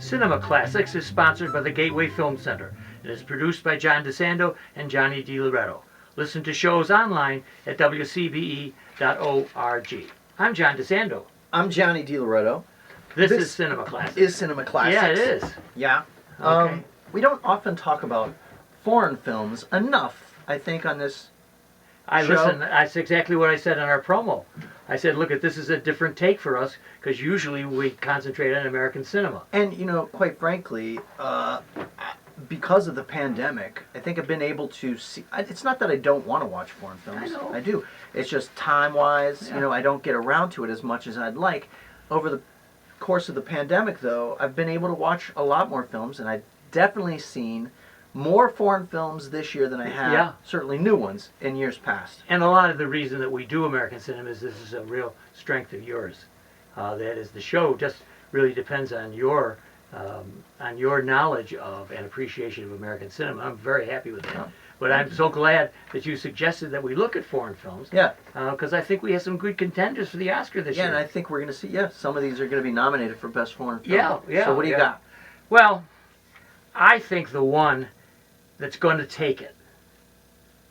Cinema Classics is sponsored by the Gateway Film Center and is produced by John DeSando and Johnny DiLoretto. Listen to shows online at wcbe.org. I'm John DeSando. I'm Johnny DiLoretto. This is Cinema Classics. Is Cinema Classics. Yeah, it is. Yeah. Okay. We don't often talk about foreign films enough, I think, on this show. Listen, that's exactly what I said in our promo. I said, look, this is a different take for us, because usually we concentrate on American cinema. And, quite frankly, because of the pandemic, I think I've been able to see... It's not that I don't want to watch foreign films. I know. I do. It's just time-wise, Yeah. I don't get around to it as much as I'd like. Over the course of the pandemic, though, I've been able to watch a lot more films, and I've definitely seen more foreign films this year than I have, certainly new ones, in years past. And a lot of the reason that we do American cinema is this is a real strength of yours. That is, the show just really depends on your knowledge of and appreciation of American cinema. I'm very happy with that. Yeah. But I'm so glad that you suggested that we look at foreign films. Yeah. Because I think we have some good contenders for the Oscar this year. Yeah, and I think we're going to see, some of these are going to be nominated for Best Foreign Film. Yeah. So what do you got? Well, I think the one that's going to take it.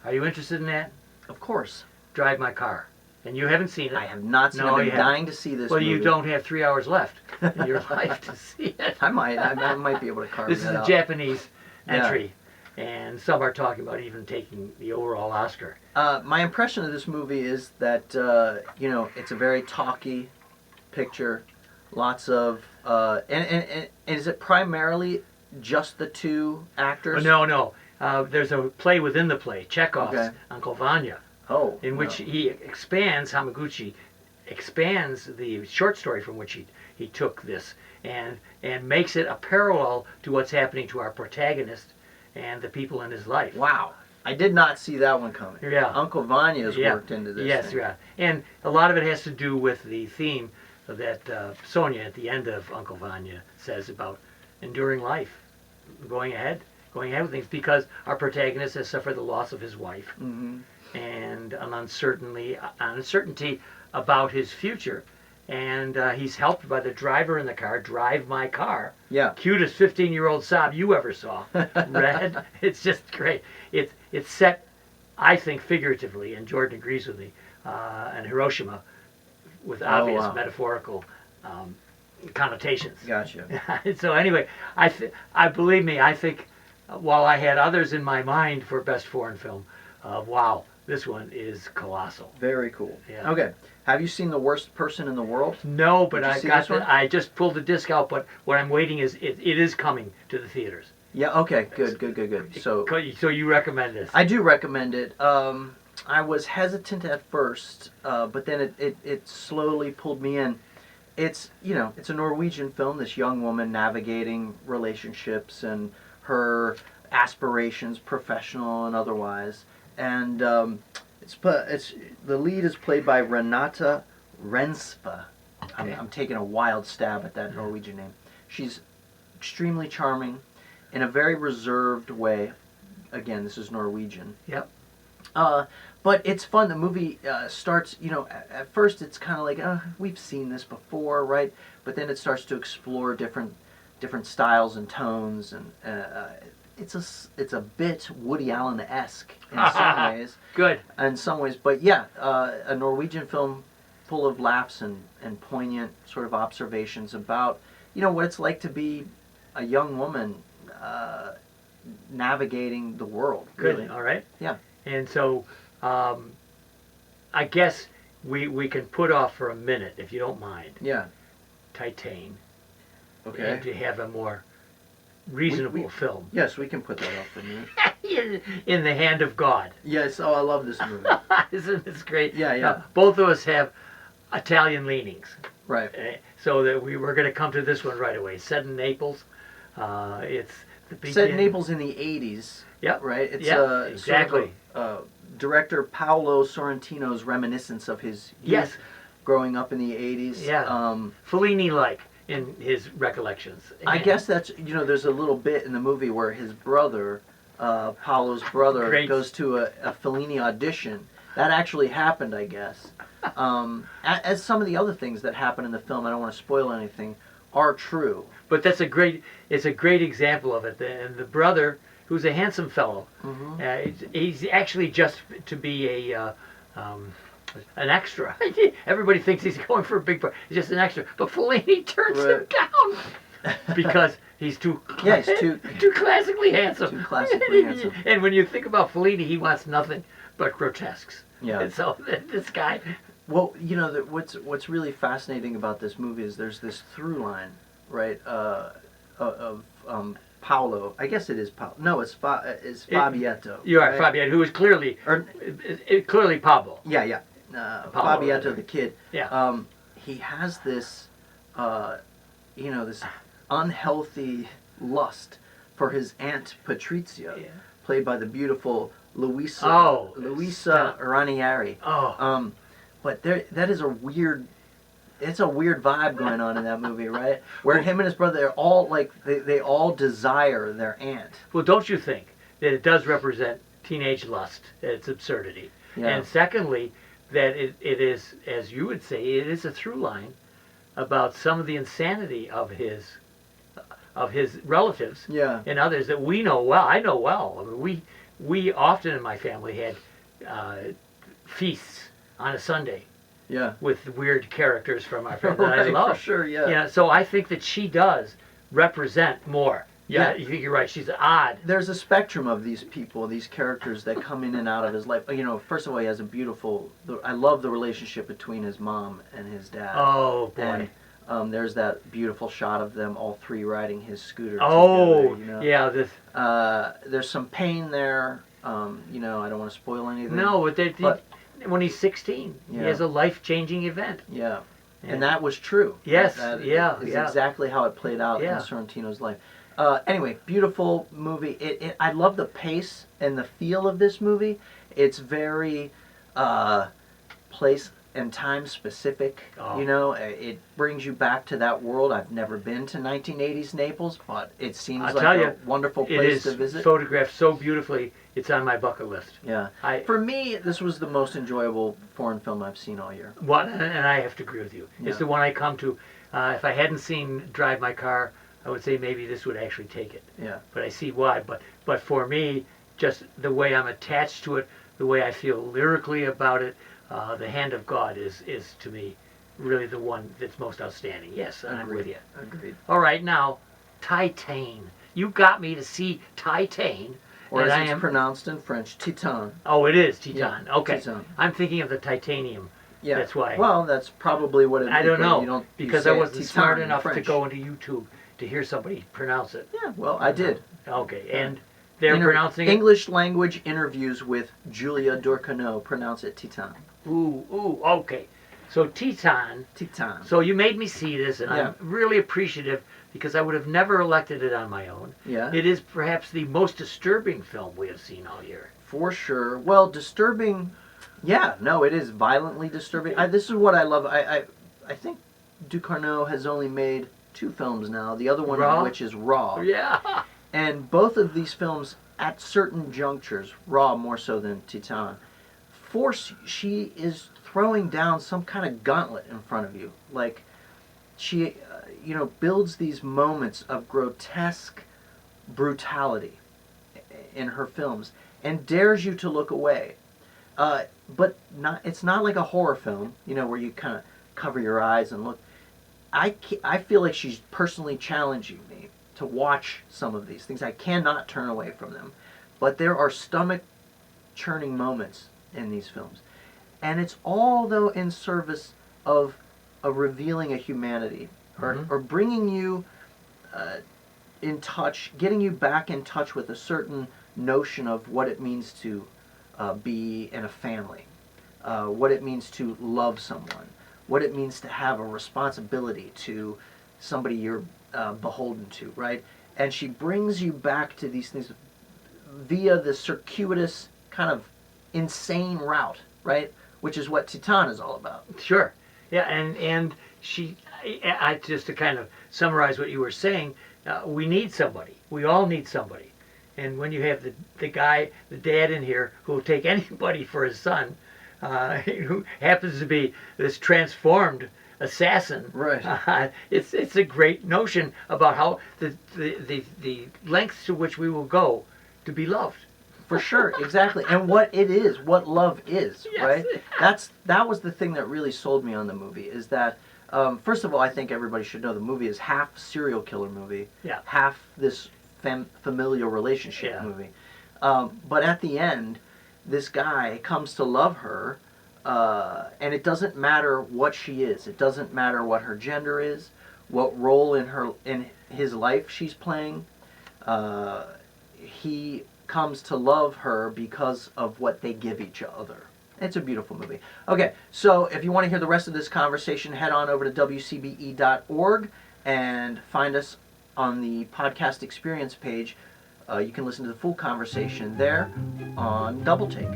Are you interested in that? Of course. Drive My Car. And you haven't seen it. I have not seen it. No, I've you been dying to see this Well, movie. you don't have 3 hours left in your life to see it. I might be able to carve This is that a out. Japanese entry. And some are talking about even taking the overall Oscar. My impression of this movie is that, it's a very talky picture. Lots of... and is it primarily just the two actors? No. There's a play within the play, Chekhov's Uncle Vanya, in which he expands, Hamaguchi expands the short story from which he took this and makes it a parallel to what's happening to our protagonist and the people in his life. Wow. I did not see that one coming. Yeah. Uncle Vanya's worked into this Yes, thing. yeah. And a lot of it has to do with the theme that Sonia at the end of Uncle Vanya says about enduring life, going ahead with things, because our protagonist has suffered the loss of his wife and an uncertainty about his future. And he's helped by the driver in the car, Drive My Car. Yeah. Cutest 15-year-old sob you ever saw. Red. It's just great. It's set, I think, figuratively, and Jordan agrees with me, in Hiroshima with obvious metaphorical connotations. Gotcha. So anyway, I think while I had others in my mind for Best Foreign Film, wow, this one is colossal. Very cool. Yeah. Okay. Have you seen The Worst Person in the World? No, but I I just pulled the disc out, but what I'm waiting is it is coming to the theaters. Yeah, okay. Good. So you recommend this? I do recommend it. I was hesitant at first, but then it slowly pulled me in. It's a Norwegian film, this young woman navigating relationships and her aspirations, professional and otherwise. And the lead is played by Renate Reinsve. I'm taking a wild stab at that Norwegian name. She's extremely charming in a very reserved way. Again, this is Norwegian. Yep. But it's fun. The movie starts, at first it's kind of like, we've seen this before, right? But then it starts to explore different styles and tones, and it's a bit Woody Allen-esque in some ways. Good. In some ways, but yeah, a Norwegian film full of laughs and poignant sort of observations about, what it's like to be a young woman navigating the world. Good. Really. All right. Yeah. And so, I guess we can put off for a minute, if you don't mind, Yeah. Titane. Okay. And to have a more reasonable film. Yes, we can put that up for a minute. In the Hand of God. Yes. Oh, I love this movie. Isn't this great? Yeah. Now, both of us have Italian leanings. Right. So that we were going to come to this one right away. Set in Naples. It's the beginning. Set in Naples in the 80s. Yep. Right? It's exactly. Sort of director Paolo Sorrentino's reminiscence of his youth growing up in the 80s. Yeah. Fellini-like in his recollections. I guess that's, there's a little bit in the movie where his brother, Paolo's brother, goes to a Fellini audition. That actually happened, I guess. As some of the other things that happen in the film, I don't want to spoil anything, are true. But it's a great example of it. And the brother, who's a handsome fellow, he's actually just to be an extra. Everybody thinks he's going for a big part. He's just an extra. But Fellini turns him down because he's too Yeah, he's too classically handsome. Too classically handsome. And when you think about Fellini, he wants nothing but grotesques. Yeah. And so this guy. Well, you know, what's really fascinating about this movie is there's this through line, right, of Paolo. I guess it is Paolo. No, it's Fabietto. You're right, right? Fabietto, who is clearly Pablo. Yeah. Paolo, Fabietto, the kid. Yeah. He has this, this unhealthy lust for his aunt Patrizia, Yeah. played by the beautiful Luisa Oh, Ranieri. Oh. But that is it's a weird vibe going on in that movie, right? Where him and his brother, they're all like, they all desire their aunt. Well, don't you think that it does represent teenage lust, its absurdity? Yeah. And secondly, that it is, as you would say, it is a through line about some of the insanity of his relatives Yeah. and others that we know well. I know well. I mean, we often in my family had feasts on a Sunday Yeah. with weird characters from our family that I Right, love. for sure, yeah. Yeah, so I think that she does represent more. Yeah, Yeah. you're right. She's odd. There's a spectrum of these people, these characters that come in and out of his life. You know, first of all, he has I love the relationship between his mom and his dad. Oh boy. And there's that beautiful shot of them all three riding his scooter Oh together, you know? yeah. This There's some pain there. I don't want to spoil anything. no, But- when he's 16, he Yeah. has a life-changing event. Yeah. And that was true. Yes, That yeah, is yeah. exactly how it played out Yeah. in Sorrentino's life. Anyway, beautiful movie. I love the pace and the feel of this movie. It's very place and time specific. Oh. You know, it brings you back to that world. I've never been to 1980s Naples, but it seems I'll like tell a you, wonderful It place is to visit. photographed so beautifully. It's on my bucket list. Yeah. I For me, this was the most enjoyable foreign film I've seen all year. and I have to agree with you. It's Yeah. the one I come to. If I hadn't seen Drive My Car, I would say maybe this would actually take it. Yeah. But I see why. But for me, just the way I'm attached to it, the way I feel lyrically about it, the Hand of God is to me really the one that's most outstanding. Yes, I'm with you. Agreed. All right, now, Titane. You got me to see Titane. Or and as I it's am. pronounced in French, Titan. Oh, it is Titan. Yeah, Okay. Titan. I'm thinking of the titanium. Yeah. That's why. Well, that's probably what it I don't but know you don't, you because say I it wasn't Titan smart in enough to French. go into YouTube to hear somebody pronounce it. Yeah, well, I did. Okay, and they're pronouncing it. English language interviews with Julia Durcano pronounce it Titan. Ooh, okay. So Titan. Titan. So you made me see this, and Yeah. I'm really appreciative because I would have never elected it on my own. Yeah. It is perhaps the most disturbing film we have seen all year. For sure. Well, disturbing. Yeah, no, it is violently disturbing. This is what I love. I think Ducarneau has only made 2 films now. The other one Raw? of which is Raw. Yeah. And both of these films, at certain junctures, Raw more so than Titan, she is throwing down some kind of gauntlet in front of you. Like, she, builds these moments of grotesque brutality in her films and dares you to look away. But it's not like a horror film, where you kind of cover your eyes and look. I feel like she's personally challenging me to watch some of these things. I cannot turn away from them. But there are stomach-churning moments in these films. And it's all, though, in service of revealing a humanity or bringing you in touch, getting you back in touch with a certain notion of what it means to be in a family, what it means to love someone, what it means to have a responsibility to somebody you're beholden to, right? And she brings you back to these things via the circuitous kind of insane route, right? Which is what Titan is all about. Sure. Yeah, and I just to kind of summarize what you were saying, we need somebody. We all need somebody. And when you have the dad in here who will take anybody for his son, who happens to be this transformed assassin. Right. It's a great notion about how the lengths to which we will go to be loved. For sure, exactly. And what it is, what love is, Yes. right? That was the thing that really sold me on the movie, is that, first of all, I think everybody should know the movie is half serial killer movie, Yeah. half this familial relationship Yeah. movie. But at the end, this guy comes to love her, and it doesn't matter what she is. It doesn't matter what her gender is, what role in his life she's playing. He comes to love her because of what they give each other. It's a beautiful movie. Okay, so if you want to hear the rest of this conversation, head on over to wcbe.org and find us on the podcast experience page. You can listen to the full conversation there on Double Take.